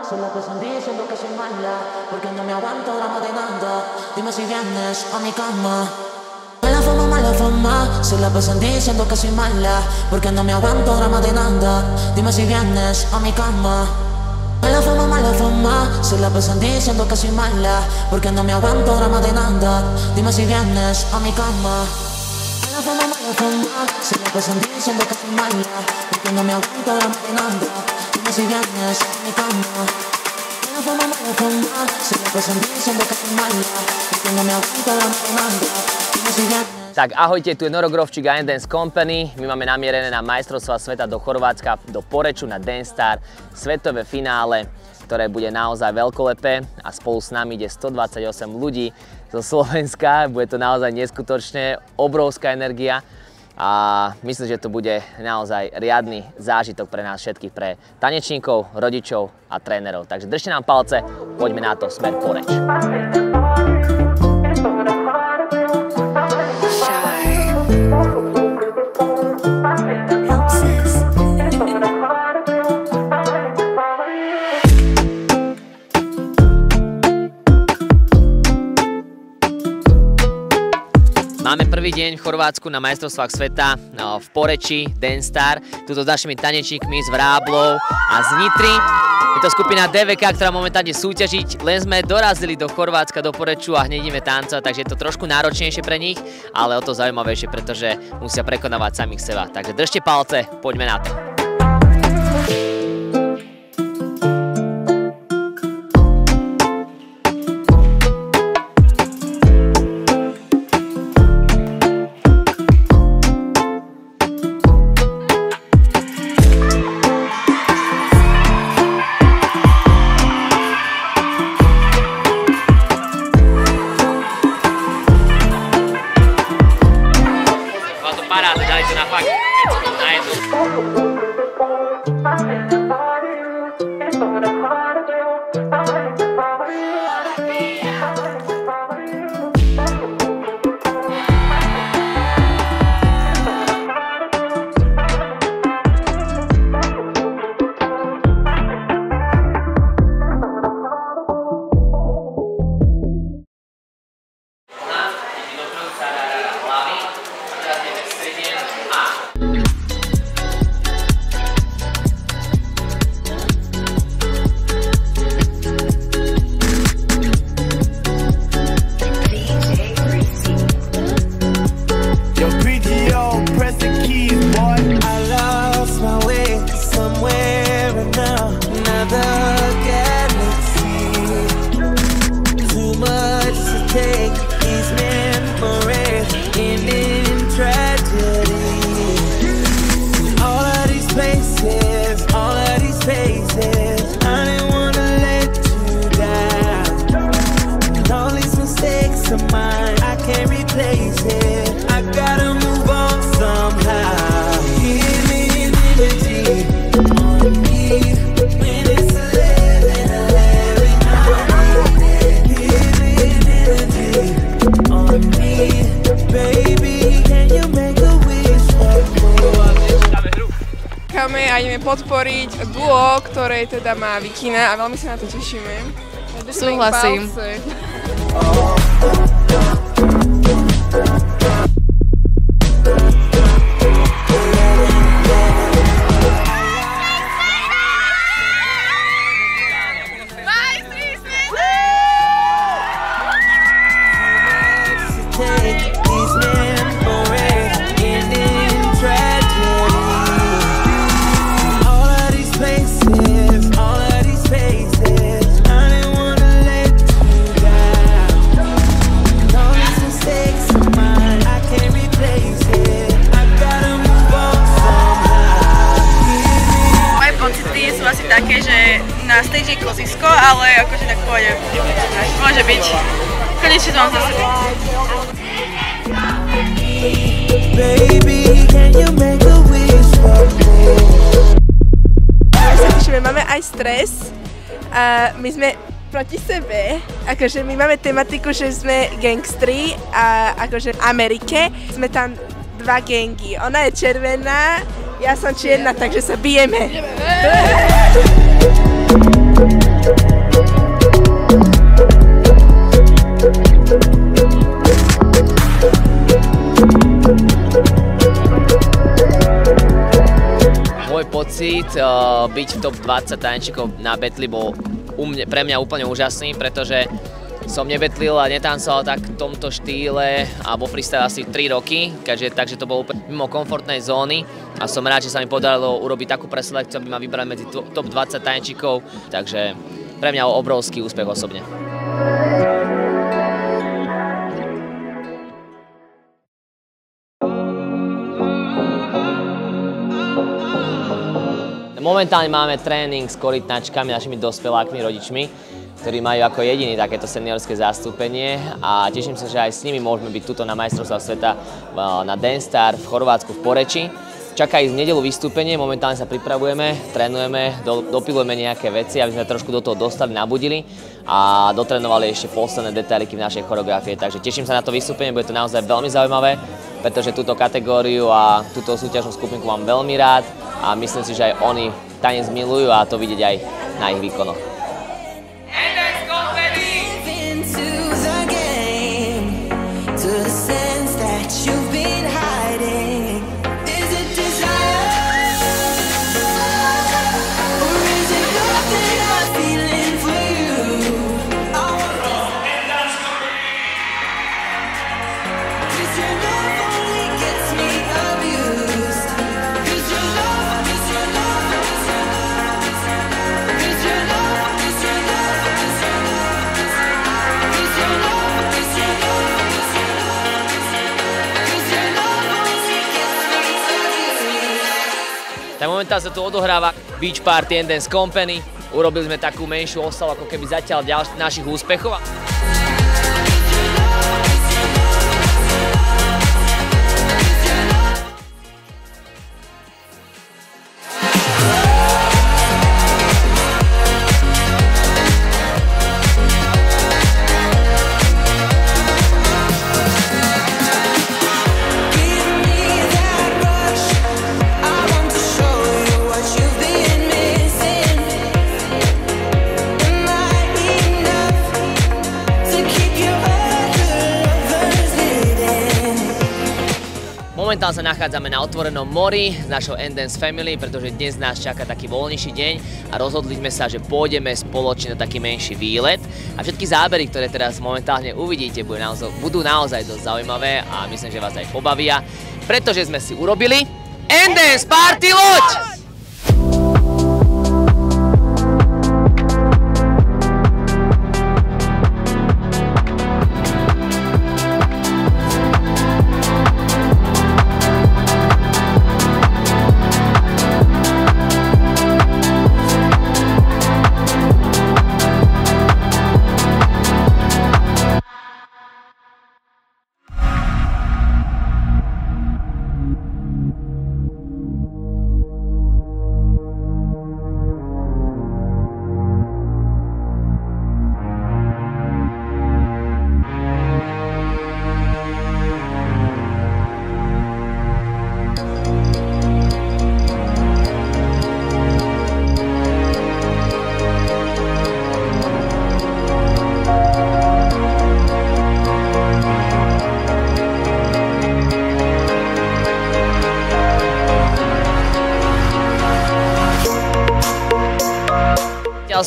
se la pasan diciendo que soy mala, porque no me aguanto drama de nada. Dime si vienes a mi cama. Mala fama, se la pasan diciendo que soy mala, porque no me aguanto drama de nada. Dime si vienes a mi cama. Mala fama, se la pasan diciendo que soy mala, porque no me aguanto drama de nada. Dime si vienes a mi cama. Mala fama, se la pasan diciendo que soy mala, porque no me aguanto drama de nada. Dime si vienes a mi cama. Mala fama, se la pasan diciendo que soy mala, porque no me aguanto drama de nada. Dime si vienes. Tak ahojte, tu je Noro Grovčík a Dance Company. My máme namierené na majstrovstvá sveta do Chorvátska, do Poreču na Dance Star, svetové finále, ktoré bude naozaj veľkolepé a spolu s nami ide 128 ľudí zo Slovenska. Bude to naozaj neskutočne obrovská energia a myslím, že to bude naozaj riadny zážitok pre nás všetkých, pre tanečníkov, rodičov a trénerov. Takže držte nám palce, poďme na to, smer Poreč. Máme prvý deň v Chorvátsku na majstrovstvách sveta v Poreči, Dance Star, tuto s našimi tanečníkmi z Vráblov a z Nitry. Je to skupina DVK, ktorá momentálne súťažiť, len sme dorazili do Chorvátska, do Poreču a hneď ideme tancovať, takže je to trošku náročnejšie pre nich, ale o to zaujímavejšie, pretože musia prekonávať samých seba. Takže držte palce, poďme na to. Paráda, dali to na fakt 5 sekúnd na jednu. A ideme podporiť duo, ktoré teda má Vikina a veľmi sa na to tešíme. Súhlasím. Také, že na stage je kozisko, ale akože tak pôjde. Môže byť. Konečne to mám za sebou. Máme aj stres a my sme proti sebe, akože my máme tematiku, že sme gangstri a akože v Amerike sme tam dva gangy. Ona je červená, ja som čierna, takže sa bijeme. byť v top 20 tanečníkov na betli bol pre mňa úplne úžasný, pretože som nebetlil a netancoval tak v tomto štýle alebo freestyle asi 3 roky, takže to bolo úplne mimo komfortnej zóny a som rád, že sa mi podarilo urobiť takú preselekciu, aby ma vybrali medzi top 20 tanečníkov, takže pre mňa obrovský úspech osobne. Momentálne máme tréning s korytnačkami, našimi dospelákmi, rodičmi, ktorí majú ako jediný takéto seniorské zastúpenie a teším sa, že aj s nimi môžeme byť tuto na majstrovstvách sveta na Dance Star v Chorvátsku v Poreči. Čaká ich v nedeľu vystúpenie, momentálne sa pripravujeme, trénujeme, dopilujeme nejaké veci, aby sme trošku do toho dostali, nabudili a dotrénovali ešte posledné detailiky v našej choreografie. Takže teším sa na to vystúpenie, bude to naozaj veľmi zaujímavé, pretože túto kategóriu a túto súťažnú skupinku mám veľmi rád a myslím si, že aj oni tanec milujú a to vidieť aj na ich výkonoch. Tak momentálne sa tu odohráva Beach Party and Dance Company. Urobili sme takú menšiu oslavu, ako keby zatiaľ našich úspechov. Momentálne sa nachádzame na otvorenom mori s našou N-Dance Family, pretože dnes nás čaká taký voľnejší deň a rozhodli sme sa, že pôjdeme spoločne na taký menší výlet. A všetky zábery, ktoré teraz momentálne uvidíte, budú naozaj dosť zaujímavé a myslím, že vás aj pobavia, pretože sme si urobili N-Dance Party loď!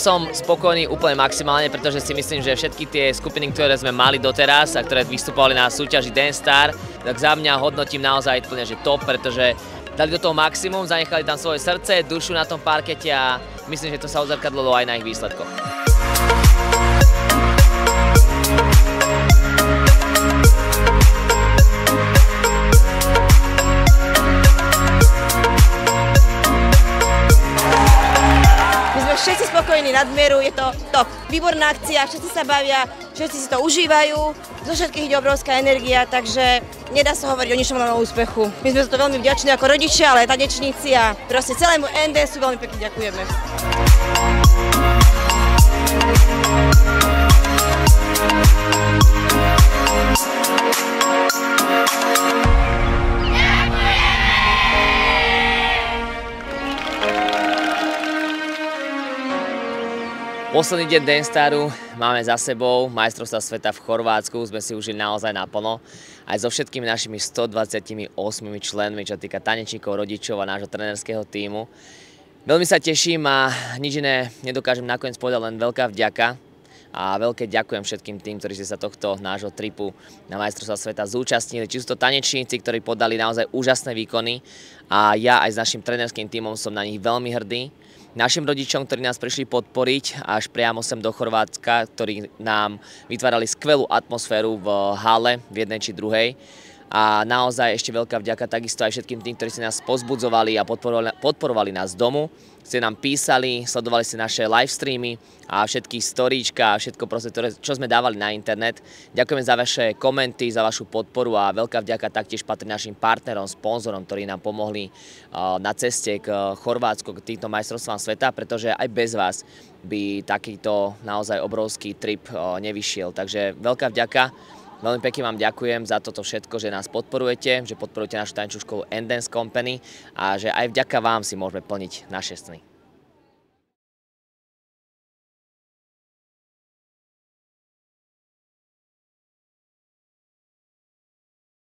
Som spokojný úplne maximálne, pretože si myslím, že všetky tie skupiny, ktoré sme mali doteraz a ktoré vystupovali na súťaži Dance Star, tak za mňa hodnotím naozaj úplne, že top, pretože dali do toho maximum, zanechali tam svoje srdce, dušu na tom parkete a myslím, že to sa odzrkadlilo aj na ich výsledkoch. Všetci spokojní nadmieru, je to top. Výborná akcia, všetci sa bavia, všetci si to užívajú, zo všetkých ide obrovská energia, takže nedá sa hovoriť o ničom len o úspechu. My sme za to veľmi vďační ako rodičia, ale aj tanečníci a proste celému N-Dance veľmi pekne ďakujeme. Posledný deň Dance Staru máme za sebou, majstrovstvá sveta v Chorvátsku sme si užili naozaj naplno. Aj so všetkými našimi 128 členmi, čo týka tanečníkov, rodičov a nášho trénerského tímu. Veľmi sa teším a nič iné nedokážem nakoniec povedať, len veľká vďaka. A veľké ďakujem všetkým tým, ktorí ste sa tohto nášho tripu na majstrovstvá sveta zúčastnili. Či sú to tanečníci, ktorí podali naozaj úžasné výkony a ja aj s našim trénerským tímom som na nich veľmi hrdý. Našim rodičom, ktorí nás prišli podporiť až priamo sem do Chorvátska, ktorí nám vytvárali skvelú atmosféru v hale v jednej či druhej. A naozaj ešte veľká vďaka takisto aj všetkým tým, ktorí ste nás pozbudzovali a podporovali nás domu. Ste nám písali, sledovali ste naše live streamy a všetky storíčka a všetko proste, čo sme dávali na internet. Ďakujeme za vaše komenty, za vašu podporu a veľká vďaka taktiež patrí našim partnerom, sponzorom, ktorí nám pomohli na ceste k Chorvátsku, k týmto majstrovstvám sveta, pretože aj bez vás by takýto naozaj obrovský trip nevyšiel. Takže veľká vďaka. Veľmi pekne vám ďakujem za toto všetko, že nás podporujete, že podporujete našu tanečnú školu Dance Company a že aj vďaka vám si môžeme plniť naše sny.